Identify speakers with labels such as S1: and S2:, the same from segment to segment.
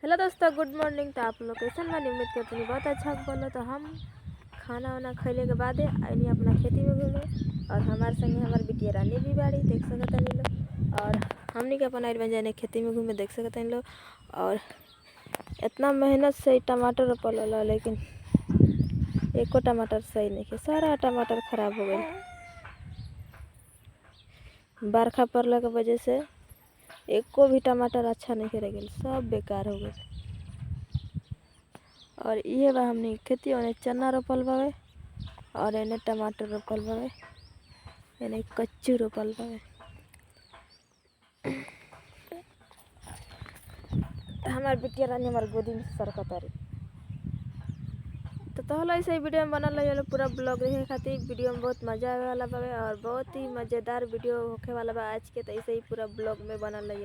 S1: Hello दोस्तों, good morning. तो आप लोग कैसे बानी? उम्मीद करते हैं बहुत अच्छा बोलो। तो हम खाना वाना खैले के बाद आइनी अपना खेती में घूमे और हमारे संगे हमारे बिटिया रानी भी बाड़ी देख सकते हैं लोग। और हमने के अपन आइल बन जाने खेती में घूमे देख सकते हैं लोग। और इतना मेहनत से टमाटर रोपल वाला, लेकिन एको टमाटर सही नहीं है, सारा टमाटर खराब हो गए। बरखा पड़ने की वजह से एको भी टमाटर अच्छा नहीं रह गए, सब बेकार हो गए। और ये बा हमने खेती ओने चना रोपल बावे और एने टमाटर रोपल बावे, एने कच्चू रोपल बावे। हमार बिटिया रानी हमार गोदी में सरकत रही। तो तहला ऐसे ही वीडियो में बनल रही पूरा ब्लॉग देखे खातिर। वीडियो में बहुत मजा आवे वाला बावे और बहुत ही मज़ेदार वीडियो होखे वाला बा आज के। तो ऐसे ही पूरा ब्लॉग में बनल रही।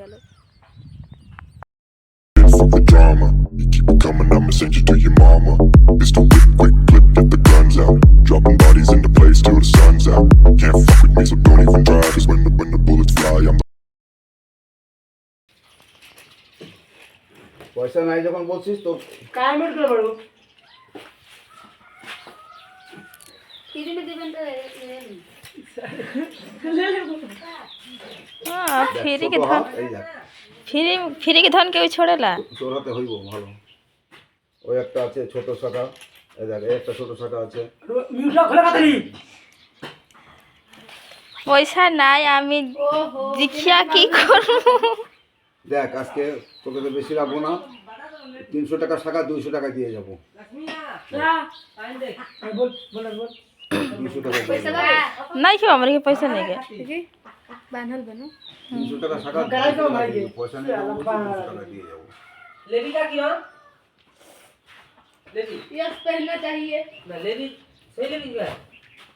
S2: The drama, you keep it coming, I'ma send you to your mama. Pistol whip, quick clip, get the guns out. Dropping bodies in the place till the sun's out. Can't fuck with me, so don't even try. Cause when the bullets fly, I'm
S3: পয়সা নাই যখন বলছিস তো
S4: কামের করে বড়
S1: free में देबन तो फ्री के धन,
S3: এই যা
S1: फ्री के धन के छोड़ेला।
S3: তোরাতে হইব ভালো। ওই একটা আছে ছোট শাখা, এই দেখ এই একটা ছোট শাখা আছে।
S4: মিউটটা খোলা কাতরি
S1: পয়সা নাই, আমি দেখিয়া কি করব।
S3: দেখ আজকে তোকে তো বেশি রাখবো না, 300 টাকা শাখা 200 টাকা দিয়ে যাবো।
S4: বল বল বল
S3: 200 টাকা দিয়ে যাবো।
S1: नहीं क्यों हमारे के पैसा नहीं गए बांधल बनो
S3: 300 টাকা শাখা
S4: कराई तो भाई
S3: পয়সা নেই, 200 টাকা দিয়ে যাবো।
S4: लेवी का किया लेवी
S1: यस पहनना चाहिए
S4: ना लेवी सही लेवी क्या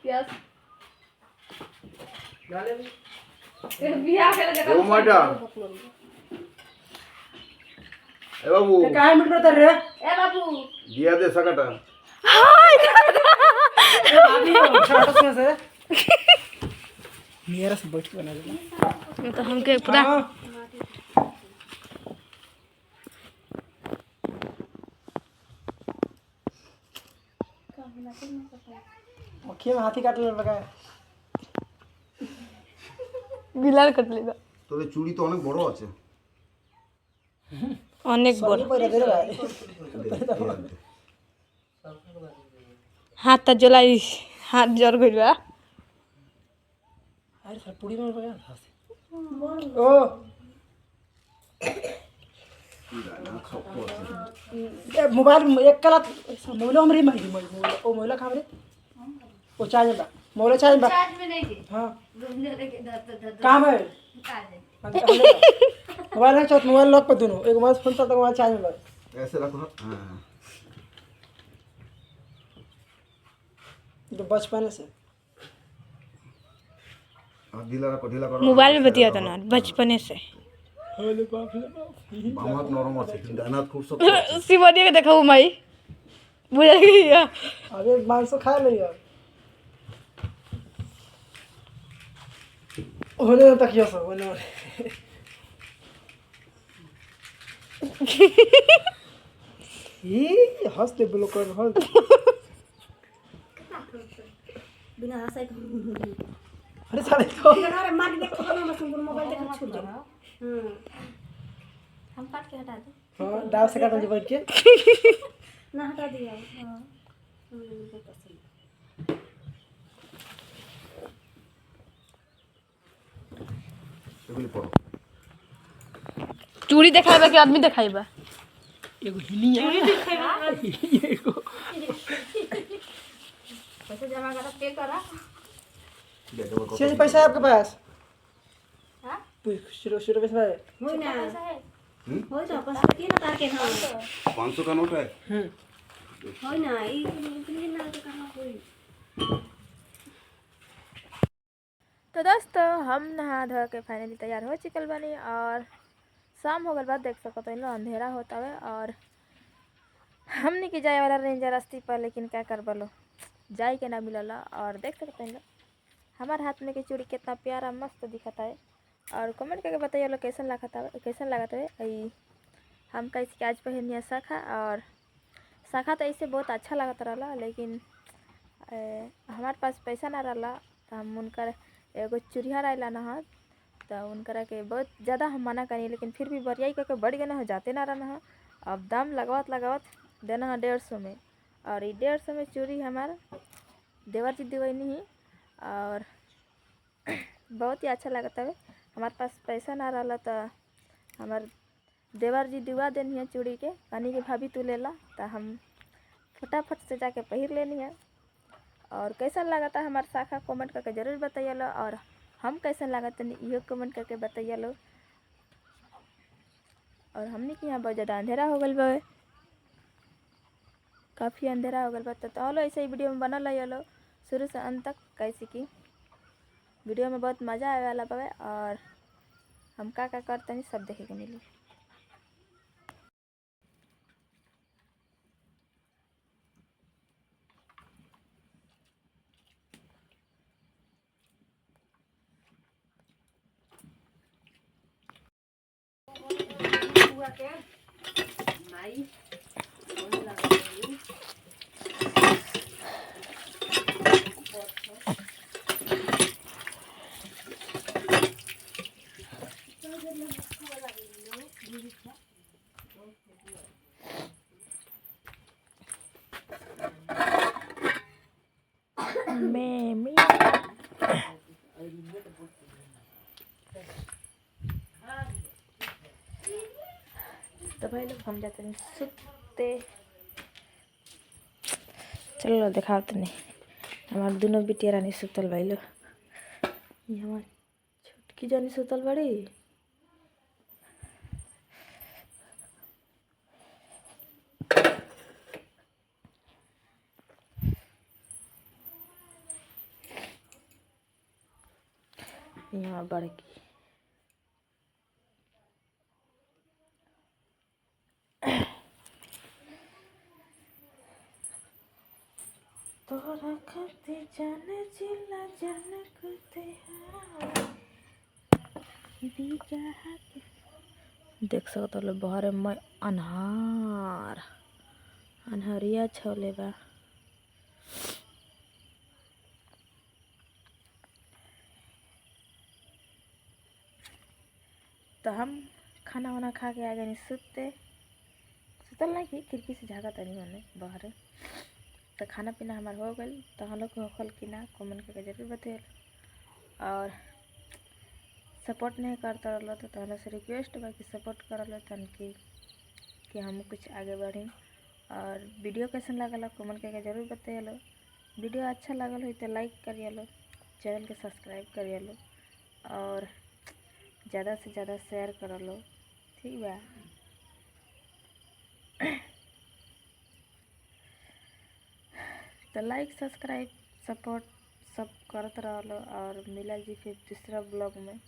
S1: यस
S4: ना लेवी
S1: बियाह के लगे
S3: ও মাটা এ বাবু
S4: कामेर करता रे
S1: ए बाबू
S3: দিয়া দে শাখাটা।
S4: अभी छोटा से मेरा से बैठ बना देना
S1: तो हमके पूरा
S4: ओके में हाथी काट ले लगा
S1: बिलाल कट लेगा
S3: তোদের চুড়ি তো অনেক বড় আছে।
S1: অনেক বড়
S4: पर दे भाई
S1: हाथ तो जलाई, हाथ जर गइल बा।
S4: अरे सर पूरी में लगा ओ ए मोबाइल एक कला मोबाइल हमरे मारी मोबाइल ओ मोबाइल खामरे ओ चार्ज बा मोबाइल चार्ज बा
S1: चार्ज में नहीं थी
S4: हां
S1: घूमने लगे धर
S4: काम है मोबाइल है चौथ मोबाइल लॉक पे दोनों एक मोबाइल फोन तक मोबाइल चार्ज में बा
S3: ऐसे रखो ना। हाँ
S4: तो बचपन से
S3: ढीला रखो, ढीला करो।
S1: मोबाइल में बतिया था ना बचपने से।
S4: अरे बाप रे बाप
S3: বাম হাত নরম আছে কিন্তু ডান হাত খুব শক্ত আছে।
S1: शिवनिया के देखा माई बुझा गया।
S4: अबे मांस खा ले यार होने तक ये सब होने ये हंसते ब्लॉक कर हंस
S1: बिना हंसाई
S4: अरे साले तो
S1: अरे मार दे खत्म ना सुन मोबाइल देख छूट जा। हम काट के हटा दे
S4: हां डाव से काट बैठ के
S1: ना हटा दिया। हां
S3: এগুলি পড়ো।
S1: चूड़ी दिखाइबा कि आदमी दिखाइबा?
S4: एगो हिलिया एगो
S1: पैसा जमा करा पे करा।
S3: দেখো কত
S4: शेष पैसा है आपके पास
S1: हां
S4: शुरू शुरू पैसा है
S1: होई ना पैसा है होई तो पैसा के ना तार के हां
S3: 500 का नोट है।
S1: होई ना ई ना तो कहां होई। तो दोस्तों हम नहा धो के फाइनली तैयार हो चुकल बनी और शाम हो गल बाद देख सकते हो अंधेरा होता है। और हमने की जाए वाला रेंजर अस्ती पर, लेकिन क्या कर बोलो जाए के ना मिलला। और देख सकते हैं हमारे हाथ में की चूड़ी कितना प्यारा मस्त दिखता है। और कमेंट करके बताइए लोग कैसन लागत है हम कैसे कि आज पहनिया शाखा, और शाखा तो ऐसे बहुत अच्छा लगता रहा, लेकिन हमारे पास पैसा ना रहा, तो हम उनकर एगो चूड़िया रहला न, तो उनकरा के बहुत ज़्यादा हम मना करी, लेकिन फिर भी बरियाई करके बढ़ गए हो, जाते ना रहना। अब दाम लगावत देना है 150 में, और ये 150 में चूड़ी हमार देवर जी दिवैनी ही, और बहुत ही अच्छा लगता है। हमारे पास पैसा ना रहा तो हमार देवर जी दिवा देनी है चूड़ी के, कहनी कि भाभी तू ले ला, तो हम फटाफट से जाके पहिर लेनी है। और कैसा लगता है हमार शाखा कमेंट करके ज़रूर बताइए लो, और हम कैसा लगता है ये कमेंट करके बताइए लो। और हमने के यहाँ बहुत ज़्यादा अंधेरा हो गल बा, काफ़ी अंधेरा हो गल बा, तो लो ऐसे ही वीडियो में बनल रही लो शुरू से अंत तक, कैसे कि वीडियो में बहुत मज़ा आवे वाला बा, और हम का करते हैं सब देखे के मिली। मैं तो भाई लोग हम जाते हैं सुते, चलो दिखाते नहीं हमारे दोनों बिटिया रानी सुतल भाई लोग। ये हमार छोटकी जानी सुतल बड़ी, यहाँ बड़की तोरा खाते जाने जिला जाने करते देख सकते हो बाहर में अनहरिया छोले बा। तो हम खाना वाना खा के आ गए सुतल नहीं कि खिड़की से झाँका तनी मैंने बाहर। तो खाना पीना हमार हो गई, तो हम लोग होखल कि ना कमेंट करके जरूर बताइए, और सपोर्ट नहीं करता रहो तो हम से रिक्वेस्ट बा कि सपोर्ट कर लो तन कि हम कुछ आगे बढ़ी। और वीडियो कैसा लगल कमेंट करके जरूर बताइए लो। वीडियो अच्छा लगल हो तो लाइक करिए लो, चैनल के सब्सक्राइब करिए लो, और ज़्यादा से ज़्यादा शेयर कर लो, ठीक बा। तो लाइक सब्सक्राइब सपोर्ट सब करते रहो, और मिला जी फिर दूसरा ब्लॉग में।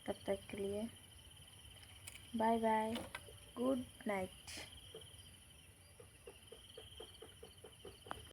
S1: तब तक के लिए बाय बाय, गुड नाइट।